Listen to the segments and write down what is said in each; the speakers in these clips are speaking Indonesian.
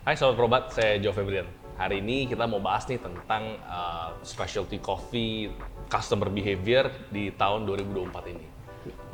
Hai Sobat Probat, saya Joe Febrian. Hari ini kita mau bahas nih tentang specialty coffee customer behavior di tahun 2024 ini.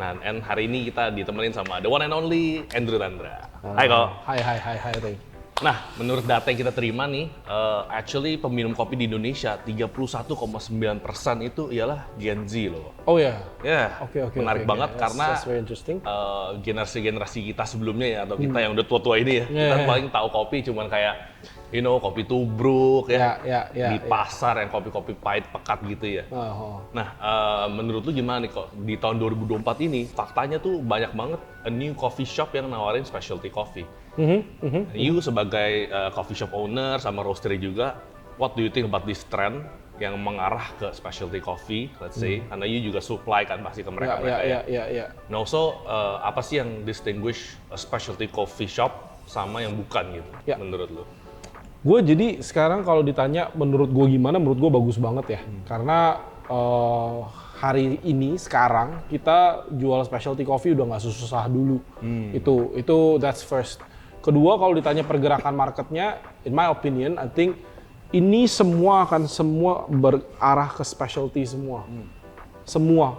Nah, and hari ini kita ditemenin sama the one and only Andrew Tandra. Hai kok. Hai, Ray. Nah, menurut data yang kita terima nih, actually peminum kopi di Indonesia 31,9% itu ialah Gen Z loh. Oh ya. Ya, Oke. menarik banget karena That's very interesting. generasi-generasi kita sebelumnya ya, atau kita yang udah tua-tua ini ya, kita paling tahu kopi cuman kayak, kopi tubruk ya, di pasar yang kopi-kopi pahit pekat gitu ya. Nah, menurut lu gimana nih kok di tahun 2024 ini, faktanya tuh banyak banget a new coffee shop yang nawarin specialty coffee. You sebagai coffee shop owner sama roastery juga, what do you think about this trend yang mengarah ke specialty coffee, let's say, karena you juga supply kan pasti ke mereka Ya. Nah, also apa sih yang distinguish a specialty coffee shop sama yang bukan gitu, menurut lu? Gue jadi sekarang kalau ditanya menurut gue gimana, menurut gue bagus banget ya. Karena hari ini sekarang kita jual specialty coffee udah nggak susah dulu. Itu that's first. Kedua, kalau ditanya pergerakan marketnya, in my opinion, I think ini semua berarah ke specialty semua. Semua,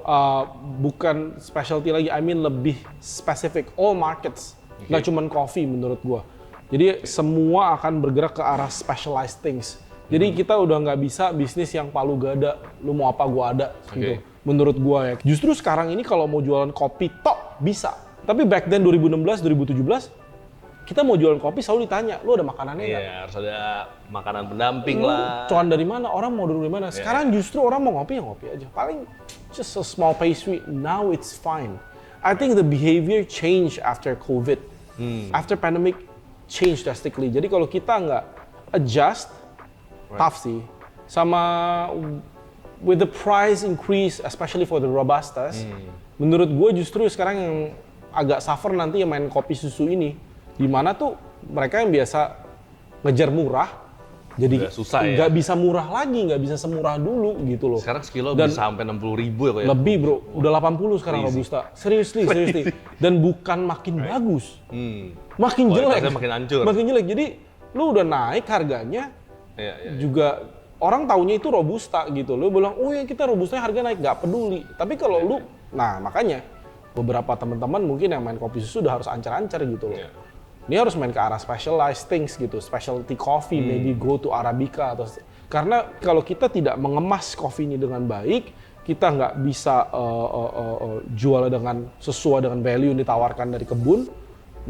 bukan specialty lagi, I mean lebih spesifik, all markets. Nggak cuma coffee menurut gua. Jadi semua akan bergerak ke arah specialized things. Jadi kita udah nggak bisa bisnis yang palu gada, lu mau apa gua ada, gitu. Menurut gua ya. Justru sekarang ini kalau mau jualan kopi tok bisa. Tapi back then 2016, 2017, kita mau jualan kopi selalu ditanya, lu ada makanannya nggak? Iya, harus ada makanan pendamping lah. Cuan dari mana? Orang mau dari mana? Sekarang justru orang mau ngopi ya ngopi aja. Paling just a small pastry. Now it's fine. I think the behavior change after COVID. After pandemic change drastically. Jadi kalau kita nggak adjust, tough sih. Sama with the price increase, especially for the Robustas, menurut gue justru sekarang yang agak suffer nanti yang main kopi susu ini. Di mana tuh mereka yang biasa ngejar murah, jadi nggak bisa murah lagi, nggak bisa semurah dulu gitu loh. Sekarang sekilo bisa sampai 60.000 ya kok ya? Lebih bro, udah 80 sekarang Robusta. Seriously. Dan bukan makin bagus, makin jelek. Makin hancur. Makin jelek, jadi lu udah naik harganya, juga orang taunya itu Robusta gitu. Lu bilang, oh ya kita Robustanya harga naik, nggak peduli. Tapi kalau lu, nah makanya beberapa teman-teman mungkin yang main kopi susu udah harus ancar-ancar gitu loh. Ini harus main ke arah specialized things gitu, specialty coffee, maybe go to Arabica atau karena kalau kita tidak mengemas kopi ini dengan baik, kita nggak bisa jual dengan sesuai dengan value yang ditawarkan dari kebun,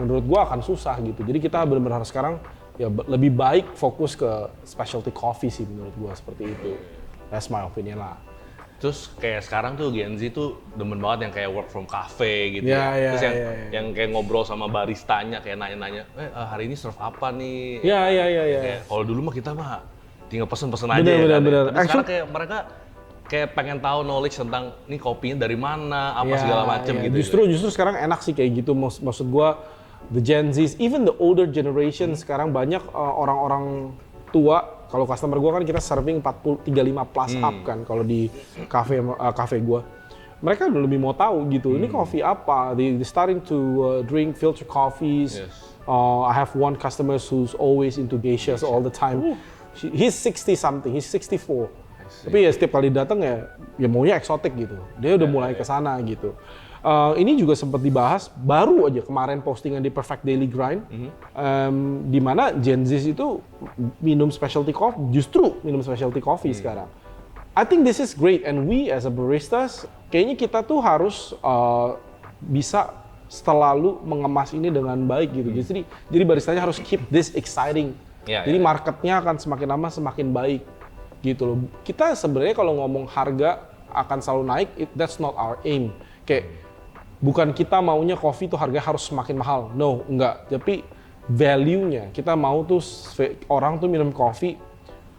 menurut gua akan susah gitu. Jadi kita benar-benar sekarang ya lebih baik fokus ke specialty coffee sih menurut gua, seperti itu. That's my opinion lah. Terus kayak sekarang tuh Gen Z tuh demen banget yang kayak work from cafe gitu. Terus yang kayak ngobrol sama baristanya, kayak nanya-nanya, hari ini serve apa nih? Iya. Kalau dulu mah kita mah tinggal pesen-pesen aja. Bener. Tapi sekarang kayak mereka kayak pengen tahu knowledge tentang nih kopinya dari mana, apa segala macem gitu. Justru sekarang enak sih kayak gitu. Maksud gua the Gen Z, even the older generation sekarang banyak orang-orang tua. Kalau customer gue kan kita serving 35 plus up kan kalau di cafe gue. Mereka udah lebih mau tahu gitu, ini coffee apa, they starting to drink filter coffees. I have one customer who's always into geishas all the time. He's 60 something, he's 64. Tapi ya setiap kali datang ya maunya eksotik gitu. Dia udah mulai ke sana gitu. Ini juga sempat dibahas baru aja kemarin postingan di Perfect Daily Grind, di mana Gen Z itu minum specialty coffee sekarang. I think this is great and we as a baristas kayaknya kita tuh harus bisa selalu mengemas ini dengan baik gitu. Jadi baristanya harus keep this exciting. Jadi marketnya akan semakin lama semakin baik gitu loh. Kita sebenarnya kalau ngomong harga akan selalu naik, that's not our aim. Kayak bukan kita maunya kopi tuh harganya harus semakin mahal. No, enggak. Tapi value-nya, kita mau tuh orang tuh minum kopi,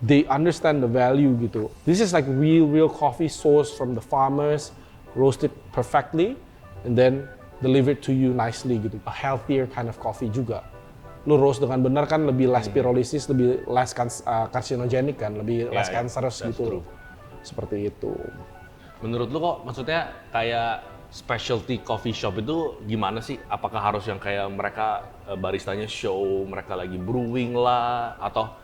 they understand the value gitu. This is like real coffee sourced from the farmers, roasted perfectly, and then delivered to you nicely gitu. A healthier kind of coffee juga. Lu roast dengan benar kan lebih less pyrolysis, lebih less carcinogenic kan, lebih less cancerous gitu. Seperti itu. Menurut lu kok maksudnya kayak specialty coffee shop itu gimana sih? Apakah harus yang kayak mereka baristanya show, mereka lagi brewing lah, atau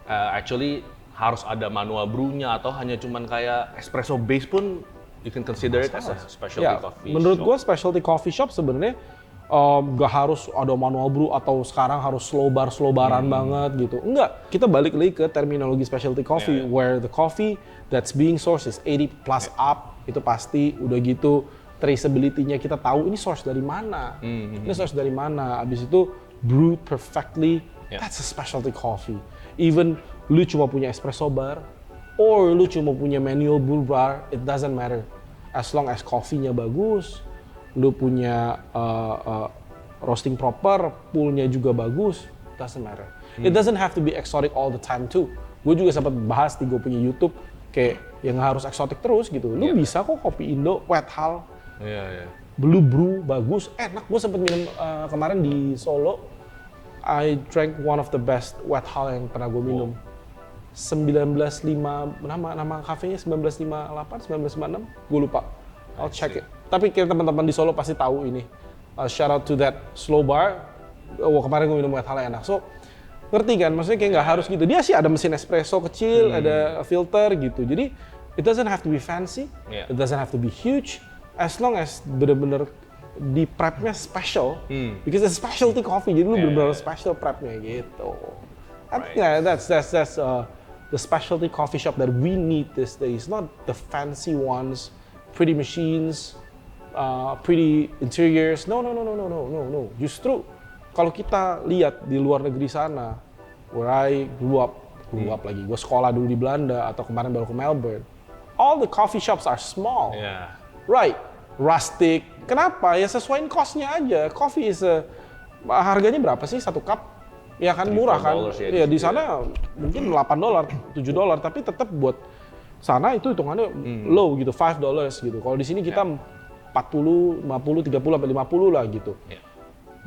actually harus ada manual brewnya, atau hanya cuman kayak espresso base pun you can consider it as a specialty coffee menurut shop? gue specialty coffee shop sebenarnya gak harus ada manual brew atau sekarang harus slow baran banget gitu. Enggak, kita balik lagi ke terminologi specialty coffee where the coffee that's being sourced is 80 plus up, itu pasti udah gitu traceability-nya kita tahu ini source dari mana. Ini source dari mana. Abis itu brewed perfectly, that's a specialty coffee. Even lu cuma punya espresso bar or lu cuma punya manual brew bar, it doesn't matter. As long as coffee-nya bagus, lu punya roasting proper, poolnya juga bagus, doesn't matter. It doesn't have to be exotic all the time too. Gue juga sempat bahas di gue punya YouTube kayak yang harus eksotik terus gitu. Lu bisa kok kopi Indo, wet hal, blue brew bagus, enak. Gue sempat minum kemarin di Solo. I drank one of the best wet hal yang pernah gue minum. 1905 nama kafenya 1958, 1956, gue lupa. I'll check it. Tapi kita teman-teman di Solo pasti tahu ini. Shout out to that slow bar. Kemarin gue minum wet hal enak. So, ngerti kan? Maksudnya kayak nggak harus gitu. Dia sih ada mesin espresso kecil, ada filter gitu. Jadi, it doesn't have to be fancy. It doesn't have to be huge. As long as bener-bener di prepnya special. Because it's specialty coffee. Jadi lu bener-bener special prepnya gitu. I think that's the specialty coffee shop that we need these days. Not the fancy ones, pretty machines, pretty interiors. No. Justru kalau kita lihat di luar negeri sana, where I grew up lagi, gue sekolah dulu di Belanda atau kemarin baru ke Melbourne, all the coffee shops are small, right? Rustic. Kenapa? Ya sesuaiin cost-nya aja. Coffee is harganya berapa sih satu cup? Ya kan murah kan? Ya di sana mungkin $8, $7, tapi tetap buat sana itu hitungannya low gitu, $5 gitu. Kalau di sini kita 40, 50, 30 sampai 50 lah gitu.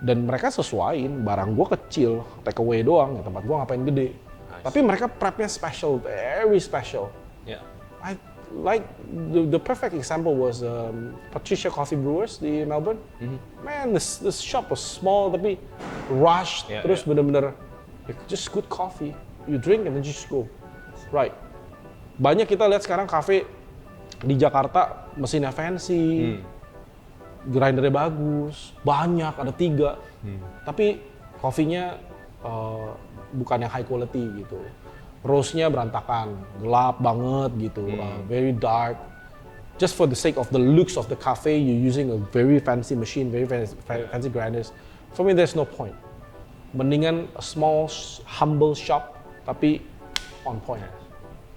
Dan mereka sesuaiin, barang gua kecil, take away doang, ya tempat gua ngapain gede. Tapi mereka prepnya special, very special. I like the perfect example was Patricia Coffee Brewers di Melbourne. Man, this shop was small tapi rushed, terus bener-bener just good coffee. You drink and then just go. Right. Banyak kita lihat sekarang kafe di Jakarta mesinnya fancy, grindernya bagus, banyak, ada 3. Tapi kopinya bukan yang high quality gitu. Roastnya berantakan, gelap banget gitu, very dark. Just for the sake of the looks of the cafe, you're using a very fancy machine, very fancy grinders. For me, there's no point. Mendingan a small, humble shop, tapi on point.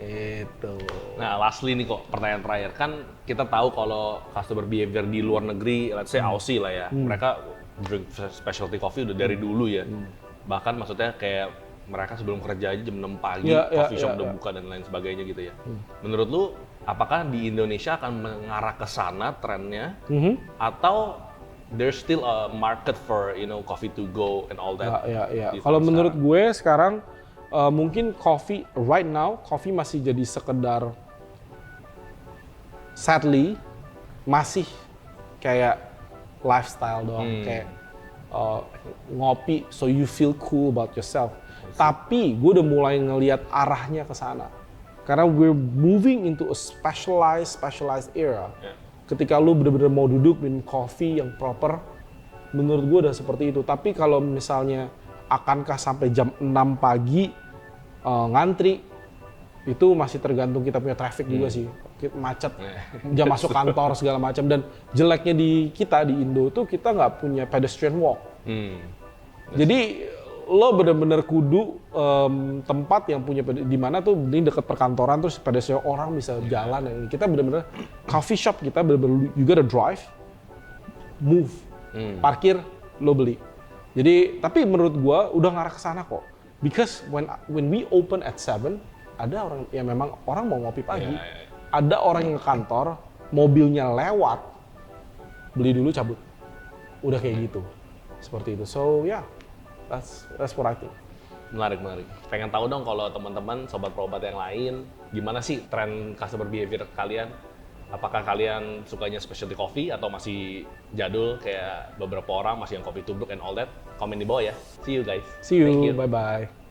Itu. Nah, lastly nih kok, pertanyaan terakhir. Kan kita tahu kalau customer behavior di luar negeri, let's say Aussie lah ya, mereka drink specialty coffee udah dari dulu ya. Bahkan maksudnya kayak mereka sebelum kerja aja jam 6 pagi, coffee shop udah buka dan lain sebagainya gitu ya. Menurut lu, apakah di Indonesia akan mengarah ke sana trennya, atau there's still a market for coffee to go and all that? Kalau menurut gue sekarang mungkin coffee right now, coffee masih jadi sekedar, sadly masih kayak lifestyle doang, kayak ngopi so you feel cool about yourself. Tapi gue udah mulai ngelihat arahnya ke sana. Karena we're moving into a specialized era. Ketika lu bener-bener mau duduk minum coffee yang proper, menurut gue udah seperti itu. Tapi kalau misalnya akankah sampai jam 6 pagi ngantri, itu masih tergantung kita punya traffic juga sih. Macet, jam masuk kantor segala macam. Dan jeleknya di kita di Indo tuh kita nggak punya pedestrian walk. Jadi lo bener-bener kudu tempat yang punya di mana tuh ini dekat perkantoran terus pedestrian orang bisa jalan. Dan kita bener-bener coffee shop kita bener-bener you gotta drive, move, parkir, lo beli. Jadi tapi menurut gua udah ngarah ke sana kok. Because when we open at 7, ada orang yang memang orang mau ngopi pagi. Ada orang yang ke kantor, mobilnya lewat, beli dulu cabut. Udah kayak gitu. Seperti itu. So yeah. That's what I think. Menarik. Pengen tahu dong kalau teman-teman sobat Probat yang lain, gimana sih tren customer behavior kalian? Apakah kalian sukanya specialty coffee atau masih jadul kayak beberapa orang masih yang kopi tubruk and all that? Komen di bawah ya. See you guys. See you. Thank you. Bye-bye.